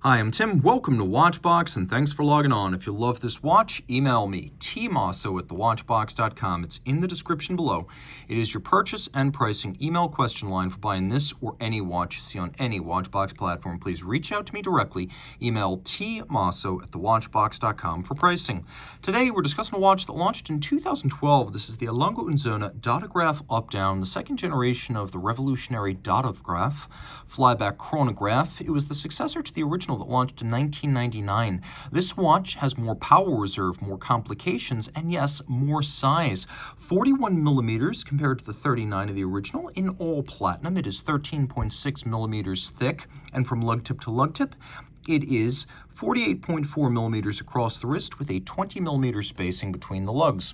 Hi, I'm Tim. Welcome to Watchbox, and thanks for logging on. If you love this watch, email me, tmosso at thewatchbox.com. It's in the description below. It is your purchase and pricing email question line for buying this or any watch you see on any Watchbox platform. Please reach out to me directly. Email tmosso at thewatchbox.com for pricing. Today, we're discussing a watch that launched in 2012. This is the Lange Söhne Datograph Up, the second generation of the revolutionary Datograph, Flyback Chronograph. It was the successor to the original that launched in 1999. This watch has more power reserve, more complications, and yes, more size. 41 millimeters compared to the 39 of the original in all platinum. It is 13.6 millimeters thick, and from lug tip to lug tip, it is 48.4 millimeters across the wrist with a 20 millimeter spacing between the lugs.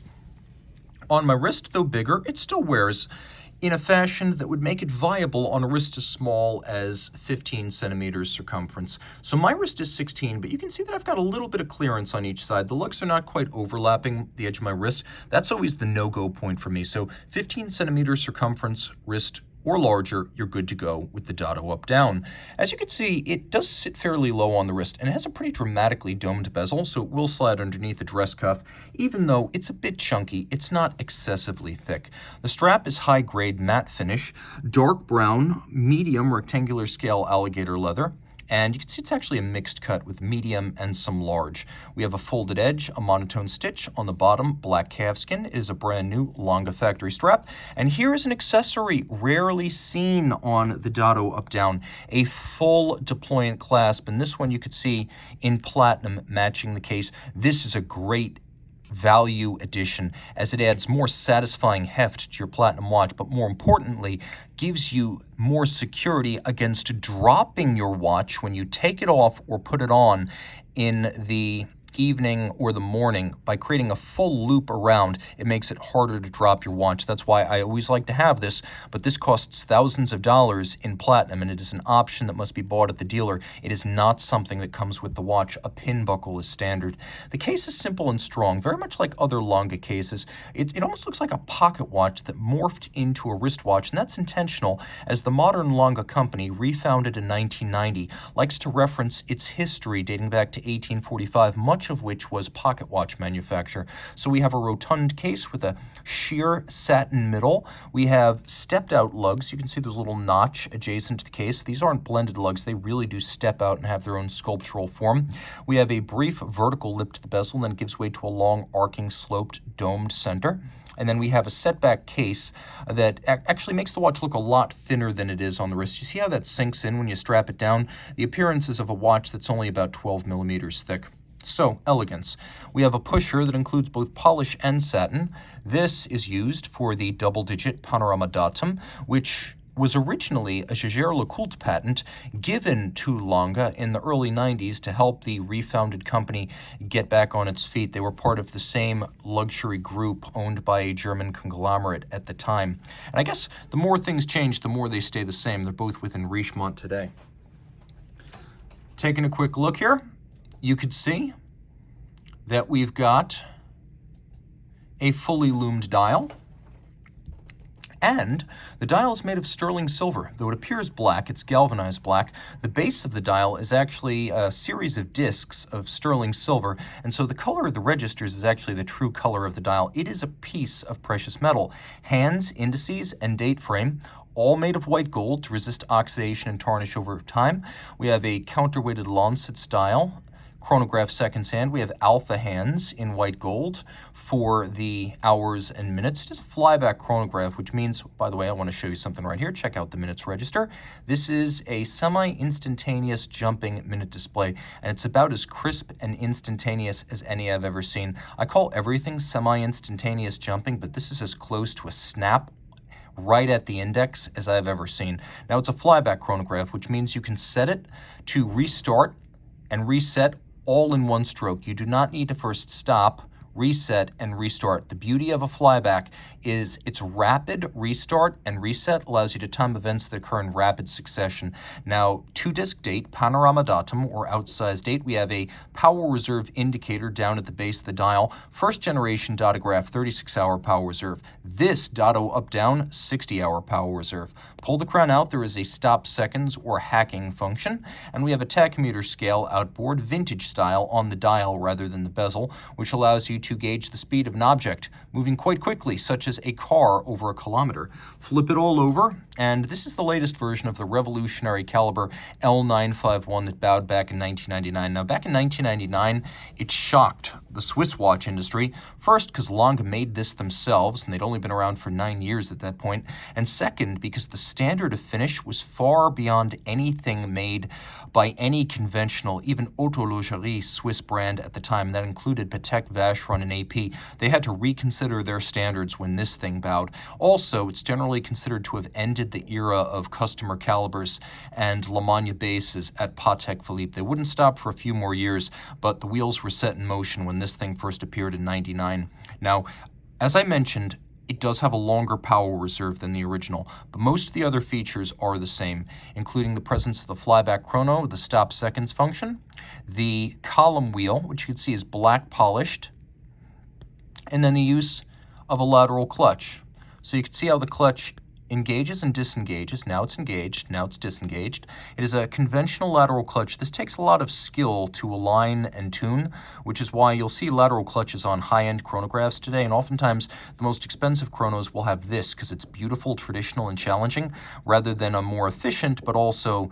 On my wrist, though bigger, it still wears in a fashion that would make it viable on a wrist as small as 15 centimeters circumference. So my wrist is 16, but you can see that I've got a little bit of clearance on each side. The lugs are not quite overlapping the edge of my wrist. That's always the no-go point for me. So 15 centimeters circumference wrist or larger, you're good to go with the Datto Up Down. As you can see, it does sit fairly low on the wrist, and it has a pretty dramatically domed bezel, so it will slide underneath the dress cuff. Even though it's a bit chunky, it's not excessively thick. The strap is high-grade matte finish, dark brown, medium rectangular scale alligator leather. And you can see it's actually a mixed cut with medium and some large. We have a folded edge, a monotone stitch on the bottom, black calfskin. It is a brand new Lange factory strap. And here is an accessory rarely seen on the Datto Up Down, a full deployant clasp. And this one you could see in platinum matching the case. This is a great value addition as it adds more satisfying heft to your platinum watch, but more importantly, gives you more security against dropping your watch when you take it off or put it on in the evening or the morning. By creating a full loop around, it makes it harder to drop your watch. That's why I always like to have this, but this costs thousands of dollars in platinum, and it is an option that must be bought at the dealer. It is not something that comes with the watch. A pin buckle is standard. The case is simple and strong, very much like other Lange cases. It almost looks like a pocket watch that morphed into a wristwatch, and that's intentional, as the modern Lange company, refounded in 1990, likes to reference its history dating back to 1845, much of which was pocket watch manufacture. So we have a rotund case with a sheer satin middle. We have stepped out lugs. You can see there's a little notch adjacent to the case. These aren't blended lugs. They really do step out and have their own sculptural form. We have a brief vertical lip to the bezel, and then it gives way to a long arcing sloped domed center. And then we have a setback case that actually makes the watch look a lot thinner than it is on the wrist. You see how that sinks in when you strap it down? The appearance is of a watch that's only about 12 millimeters thick. So, elegance. We have a pusher that includes both polish and satin. This is used for the double-digit panorama datum, which was originally a Jaeger-LeCoultre patent given to Lange in the early 90s to help the refounded company get back on its feet. They were part of the same luxury group owned by a German conglomerate at the time. And I guess the more things change, the more they stay the same. They're both within Richemont today. Taking a quick look here, you could see that we've got a fully loomed dial, and the dial is made of sterling silver. Though it appears black, it's galvanized black. The base of the dial is actually a series of discs of sterling silver, and so the color of the registers is actually the true color of the dial. It is a piece of precious metal. Hands, indices, and date frame, all made of white gold to resist oxidation and tarnish over time. We have a counterweighted lancet style chronograph seconds hand. We have alpha hands in white gold for the hours and minutes. It is a flyback chronograph, which means, by the way, I want to show you something right here. Check out the minutes register. This is a semi-instantaneous jumping minute display, and it's about as crisp and instantaneous as any I've ever seen. I call everything semi-instantaneous jumping, but this is as close to a snap right at the index as I've ever seen. Now, it's a flyback chronograph, which means you can set it to restart and reset all in one stroke. You do not need to first stop, reset, and restart. The beauty of a flyback is its rapid restart and reset allows you to time events that occur in rapid succession. Now, 2-disc date, panorama datum, or outsize date, we have a power reserve indicator down at the base of the dial. First generation datograph, 36-hour power reserve. This Dato up-down, 60-hour power reserve. Pull the crown out, there is a stop seconds or hacking function, and we have a tachymeter scale outboard, vintage style, on the dial rather than the bezel, which allows you to gauge the speed of an object moving quite quickly, such as a car over a kilometer. Flip it all over, and this is the latest version of the revolutionary caliber L951 that bowed back in 1999. Now, back in 1999, it shocked the Swiss watch industry. First, because Lange made this themselves, and they'd only been around for 9 years at that point. And second, because the standard of finish was far beyond anything made by any conventional, even horlogerie Swiss brand at the time. That included Patek, Vacheron, and AP. They had to reconsider their standards when this thing bowed. Also, it's generally considered to have ended the era of customer calibers and La Magne bases at Patek Philippe. They wouldn't stop for a few more years, but the wheels were set in motion when this thing first appeared in '99. Now, as I mentioned, it does have a longer power reserve than the original, but most of the other features are the same, including the presence of the flyback chrono, the stop seconds function, the column wheel, which you can see is black polished, and then the use of a lateral clutch. So you can see how the clutch engages and disengages. Now it's engaged, now it's disengaged. It is a conventional lateral clutch. This takes a lot of skill to align and tune, which is why you'll see lateral clutches on high-end chronographs today, and oftentimes the most expensive chronos will have this because it's beautiful, traditional, and challenging, rather than a more efficient but also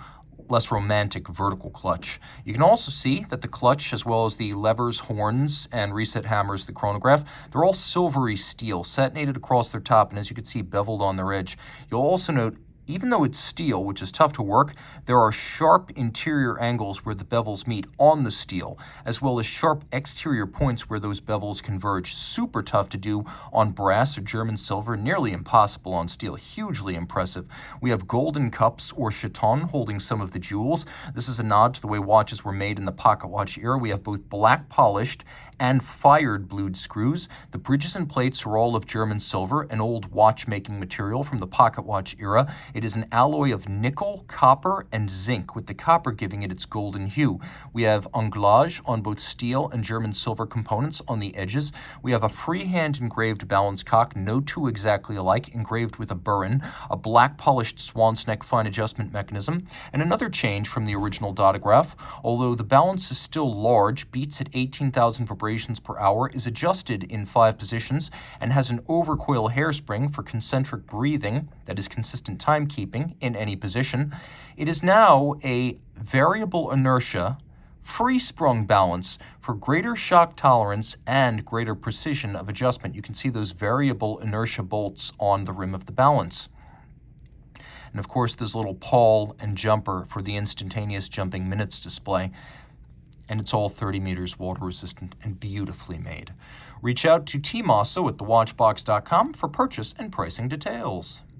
less romantic vertical clutch. You can also see that the clutch, as well as the levers, horns, and reset hammers of the chronograph, they're all silvery steel, satinated across their top, and as you can see, beveled on their edge. You'll also note, even though it's steel, which is tough to work, there are sharp interior angles where the bevels meet on the steel, as well as sharp exterior points where those bevels converge. Super tough to do on brass or German silver, nearly impossible on steel. Hugely impressive. We have golden cups or chaton holding some of the jewels. This is a nod to the way watches were made in the pocket watch era. We have both black polished and fired blued screws. The bridges and plates are all of German silver, an old watchmaking material from the pocket watch era. It is an alloy of nickel, copper, and zinc, with the copper giving it its golden hue. We have anglage on both steel and German silver components on the edges. We have a freehand engraved balance cock, no two exactly alike, engraved with a burin, a black polished swan's neck fine adjustment mechanism, and another change from the original datograph. Although the balance is still large, beats at 18,000 vibrations per hour, is adjusted in 5 positions, and has an overcoil hairspring for concentric breathing, that is consistent timekeeping in any position. It is now a variable inertia, free-sprung balance for greater shock tolerance and greater precision of adjustment. You can see those variable inertia bolts on the rim of the balance. And of course, there's a little pawl and jumper for the instantaneous jumping minutes display. And it's all 30 meters water resistant and beautifully made. Reach out to Tim Mosso at thewatchbox.com for purchase and pricing details.